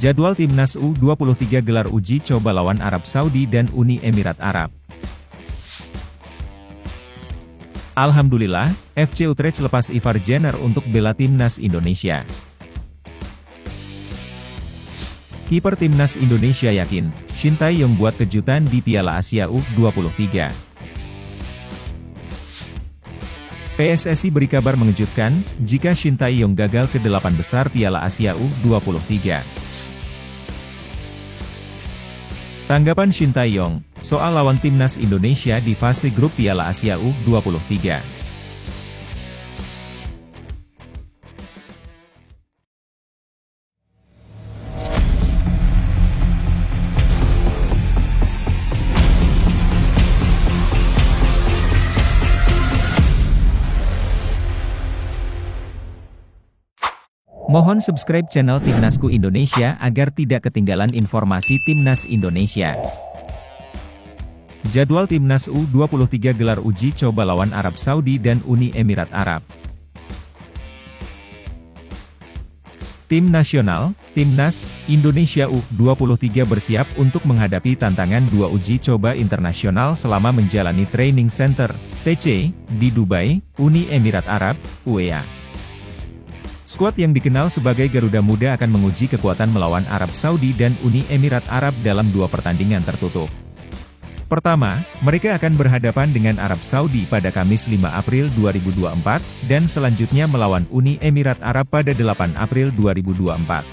Jadwal Timnas U23 gelar uji coba lawan Arab Saudi dan Uni Emirat Arab. Alhamdulillah, FC Utrecht lepas Ivar Jenner untuk bela Timnas Indonesia. Kiper Timnas Indonesia yakin, Shin Tae-yong buat kejutan di Piala Asia U23. PSSI beri kabar mengejutkan, jika Shin Tae-yong gagal ke 8 besar Piala Asia U23. Tanggapan Shin Tae-yong soal lawan Timnas Indonesia di fase grup Piala Asia U23. Mohon subscribe channel Timnasku Indonesia agar tidak ketinggalan informasi Timnas Indonesia. Jadwal Timnas U23 gelar uji coba lawan Arab Saudi dan Uni Emirat Arab. Tim nasional, Timnas Indonesia U23 bersiap untuk menghadapi tantangan 2 uji coba internasional selama menjalani training center, TC, di Dubai, Uni Emirat Arab, UEA. Skuad yang dikenal sebagai Garuda Muda akan menguji kekuatan melawan Arab Saudi dan Uni Emirat Arab dalam 2 pertandingan tertutup. Pertama, mereka akan berhadapan dengan Arab Saudi pada Kamis 5 April 2024, dan selanjutnya melawan Uni Emirat Arab pada 8 April 2024.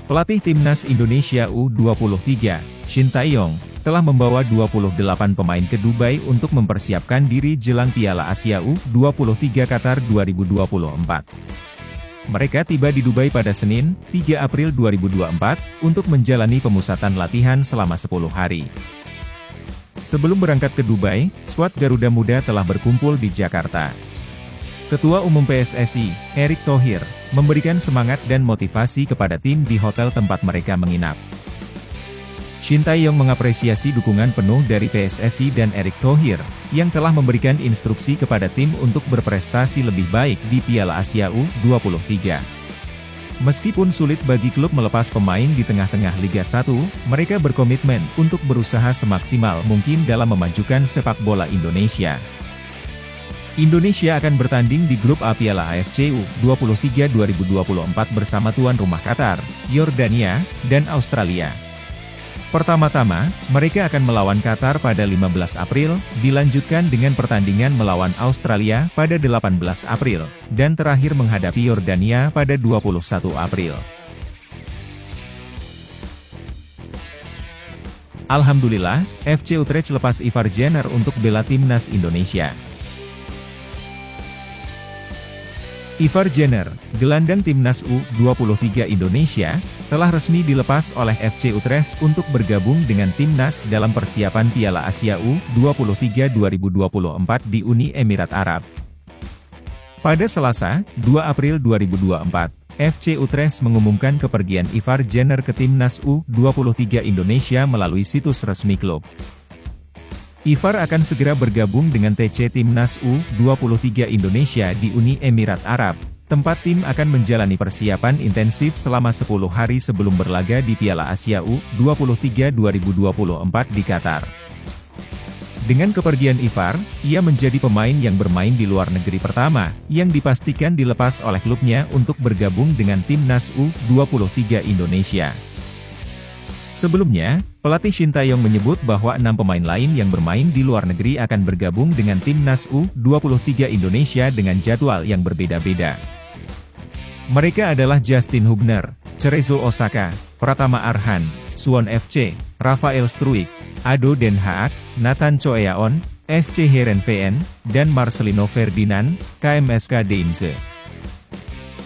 Pelatih Timnas Indonesia U23, Shin Tae-yong, telah membawa 28 pemain ke Dubai untuk mempersiapkan diri jelang Piala Asia U23 Qatar 2024. Mereka tiba di Dubai pada Senin, 3 April 2024, untuk menjalani pemusatan latihan selama 10 hari. Sebelum berangkat ke Dubai, skuad Garuda Muda telah berkumpul di Jakarta. Ketua Umum PSSI, Erick Thohir, memberikan semangat dan motivasi kepada tim di hotel tempat mereka menginap. Shin Tae-yong mengapresiasi dukungan penuh dari PSSI dan Erick Thohir, yang telah memberikan instruksi kepada tim untuk berprestasi lebih baik di Piala Asia U23. Meskipun sulit bagi klub melepas pemain di tengah-tengah Liga 1, mereka berkomitmen untuk berusaha semaksimal mungkin dalam memajukan sepak bola Indonesia. Indonesia akan bertanding di grup A Piala AFC U23 2024 bersama tuan rumah Qatar, Yordania, dan Australia. Pertama-tama, mereka akan melawan Qatar pada 15 April, dilanjutkan dengan pertandingan melawan Australia pada 18 April, dan terakhir menghadapi Yordania pada 21 April. Alhamdulillah, FC Utrecht lepas Ivar Jenner untuk bela Timnas Indonesia. Ivar Jenner, gelandang Timnas U23 Indonesia, telah resmi dilepas oleh FC Utrecht untuk bergabung dengan Timnas dalam persiapan Piala Asia U23 2024 di Uni Emirat Arab. Pada Selasa, 2 April 2024, FC Utrecht mengumumkan kepergian Ivar Jenner ke Timnas U23 Indonesia melalui situs resmi klub. Ivar akan segera bergabung dengan TC Timnas U23 Indonesia di Uni Emirat Arab, tempat tim akan menjalani persiapan intensif selama 10 hari sebelum berlaga di Piala Asia U23 2024 di Qatar. Dengan kepergian Ivar, ia menjadi pemain yang bermain di luar negeri pertama, yang dipastikan dilepas oleh klubnya untuk bergabung dengan Timnas U23 Indonesia. Sebelumnya, pelatih Shin Tae-yong menyebut bahwa 6 pemain lain yang bermain di luar negeri akan bergabung dengan Timnas U23 Indonesia dengan jadwal yang berbeda-beda. Mereka adalah Justin Hubner, Cerezo Osaka, Pratama Arhan, Suwon FC, Rafael Struijk, Ado Den Haag, Nathan Choeaon, SC Heerenveen, dan Marcelino Ferdinand, KMSK Deinze.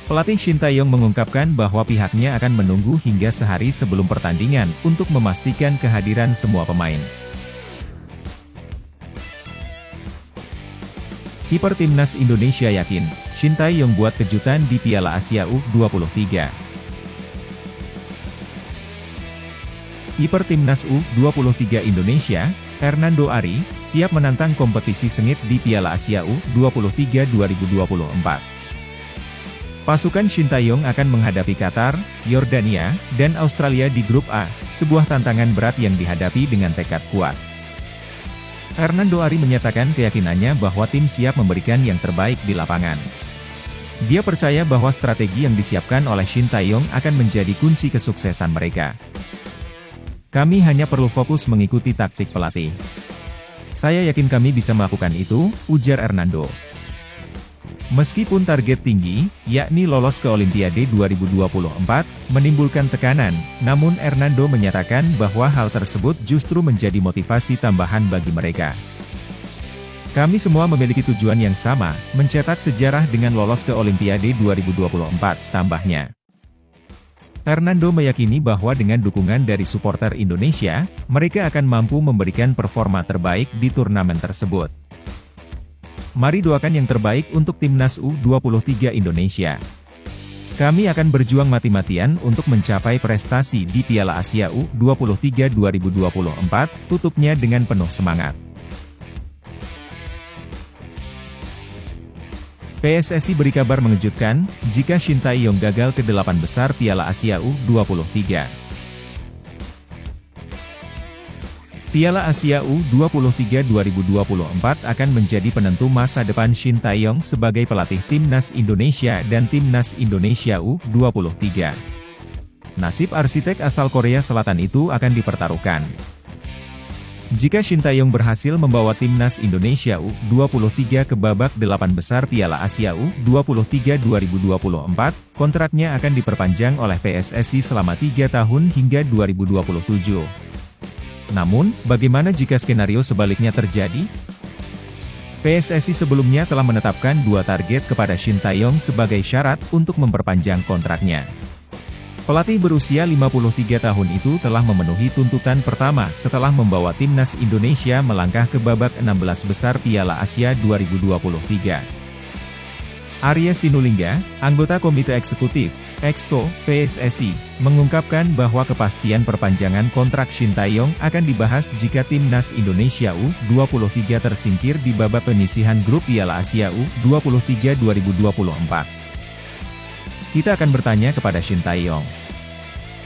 Pelatih Shin Tae-yong mengungkapkan bahwa pihaknya akan menunggu hingga sehari sebelum pertandingan untuk memastikan kehadiran semua pemain. Kiper Timnas Indonesia yakin, Shin Tae-yong buat kejutan di Piala Asia U23. Kiper Timnas U23 Indonesia, Hernando Ari, siap menantang kompetisi sengit di Piala Asia U23 2024. Pasukan Sintayong akan menghadapi Qatar, Yordania, dan Australia di grup A, sebuah tantangan berat yang dihadapi dengan tekad kuat. Hernando Ari menyatakan keyakinannya bahwa tim siap memberikan yang terbaik di lapangan. Dia percaya bahwa strategi yang disiapkan oleh Sintayong akan menjadi kunci kesuksesan mereka. Kami hanya perlu fokus mengikuti taktik pelatih. Saya yakin kami bisa melakukan itu, ujar Hernando. Meskipun target tinggi, yakni lolos ke Olimpiade 2024, menimbulkan tekanan, namun Hernando menyatakan bahwa hal tersebut justru menjadi motivasi tambahan bagi mereka. Kami semua memiliki tujuan yang sama, mencetak sejarah dengan lolos ke Olimpiade 2024, tambahnya. Hernando meyakini bahwa dengan dukungan dari supporter Indonesia, mereka akan mampu memberikan performa terbaik di turnamen tersebut. Mari doakan yang terbaik untuk Timnas U23 Indonesia. Kami akan berjuang mati-matian untuk mencapai prestasi di Piala Asia U23 2024, tutupnya dengan penuh semangat. PSSI beri kabar mengejutkan, jika Sintayong gagal ke 8 besar Piala Asia U23. Piala Asia U23 2024 akan menjadi penentu masa depan Sintayong sebagai pelatih Timnas Indonesia dan Timnas Indonesia U23. Nasib arsitek asal Korea Selatan itu akan dipertaruhkan. Jika Sintayong berhasil membawa Timnas Indonesia U23 ke babak 8 besar Piala Asia U23 2024, kontraknya akan diperpanjang oleh PSSI selama 3 tahun hingga 2027. Namun, bagaimana jika skenario sebaliknya terjadi? PSSI sebelumnya telah menetapkan 2 target kepada Sintayong sebagai syarat untuk memperpanjang kontraknya. Pelatih berusia 53 tahun itu telah memenuhi tuntutan pertama setelah membawa Timnas Indonesia melangkah ke babak 16 besar Piala Asia 2023. Arya Sinulinga, anggota Komite Eksekutif, Exco, PSSI, mengungkapkan bahwa kepastian perpanjangan kontrak Sintayong akan dibahas jika Timnas Indonesia U23 tersingkir di babak penyisihan grup Piala Asia U23 2024. Kita akan bertanya kepada Sintayong.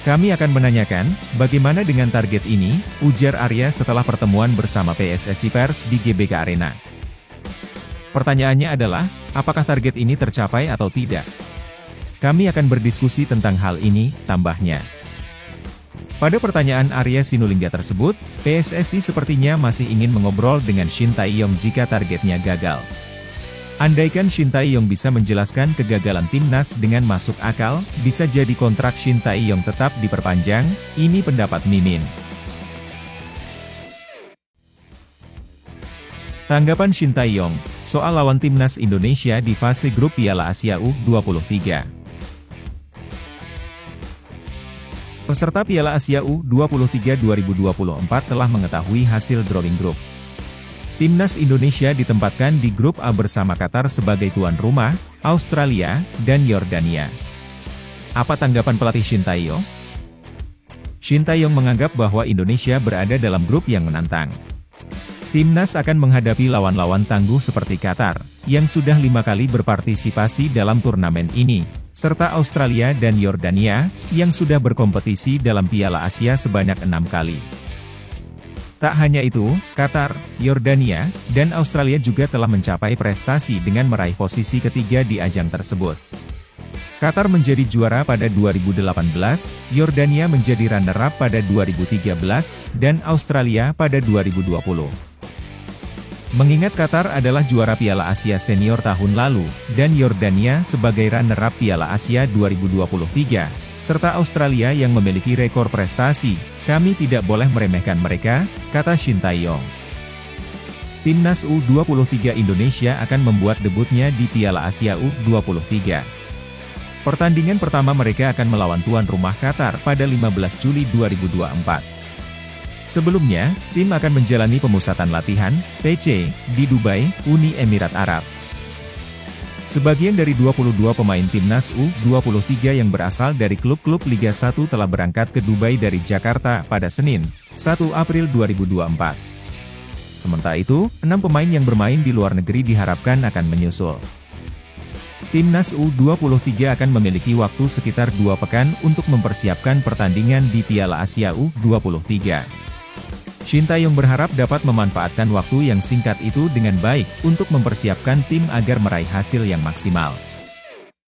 Kami akan menanyakan, bagaimana dengan target ini, ujar Arya setelah pertemuan bersama PSSI Pers di GBK Arena. Pertanyaannya adalah, apakah target ini tercapai atau tidak? Kami akan berdiskusi tentang hal ini, tambahnya. Pada pertanyaan Arya Sinulinga tersebut, PSSI sepertinya masih ingin mengobrol dengan Sintayong jika targetnya gagal. Andaikan Sintayong bisa menjelaskan kegagalan Timnas dengan masuk akal, bisa jadi kontrak Sintayong tetap diperpanjang, ini pendapat Mimin. Tanggapan Sintayong, soal lawan Timnas Indonesia di fase grup Piala Asia U23. Peserta Piala Asia U23 2024 telah mengetahui hasil drawing grup. Timnas Indonesia ditempatkan di grup A bersama Qatar sebagai tuan rumah, Australia, dan Yordania. Apa tanggapan pelatih Sintayong? Sintayong menganggap bahwa Indonesia berada dalam grup yang menantang. Timnas akan menghadapi lawan-lawan tangguh seperti Qatar, yang sudah 5 kali berpartisipasi dalam turnamen ini, serta Australia dan Yordania, yang sudah berkompetisi dalam Piala Asia sebanyak 6 kali. Tak hanya itu, Qatar, Yordania, dan Australia juga telah mencapai prestasi dengan meraih posisi ketiga di ajang tersebut. Qatar menjadi juara pada 2018, Yordania menjadi runner-up pada 2013, dan Australia pada 2020. Mengingat Qatar adalah juara Piala Asia Senior tahun lalu, dan Yordania sebagai runner-up Piala Asia 2023, serta Australia yang memiliki rekor prestasi, kami tidak boleh meremehkan mereka, kata Sintayong. Timnas U23 Indonesia akan membuat debutnya di Piala Asia U23. Pertandingan pertama mereka akan melawan tuan rumah Qatar pada 15 Juli 2024. Sebelumnya, tim akan menjalani pemusatan latihan, PC, di Dubai, Uni Emirat Arab. Sebagian dari 22 pemain Timnas U23 yang berasal dari klub-klub Liga 1 telah berangkat ke Dubai dari Jakarta pada Senin, 1 April 2024. Sementara itu, 6 pemain yang bermain di luar negeri diharapkan akan menyusul. Timnas U23 akan memiliki waktu sekitar 2 pekan untuk mempersiapkan pertandingan di Piala Asia U23. Shin Tae-yong berharap dapat memanfaatkan waktu yang singkat itu dengan baik untuk mempersiapkan tim agar meraih hasil yang maksimal.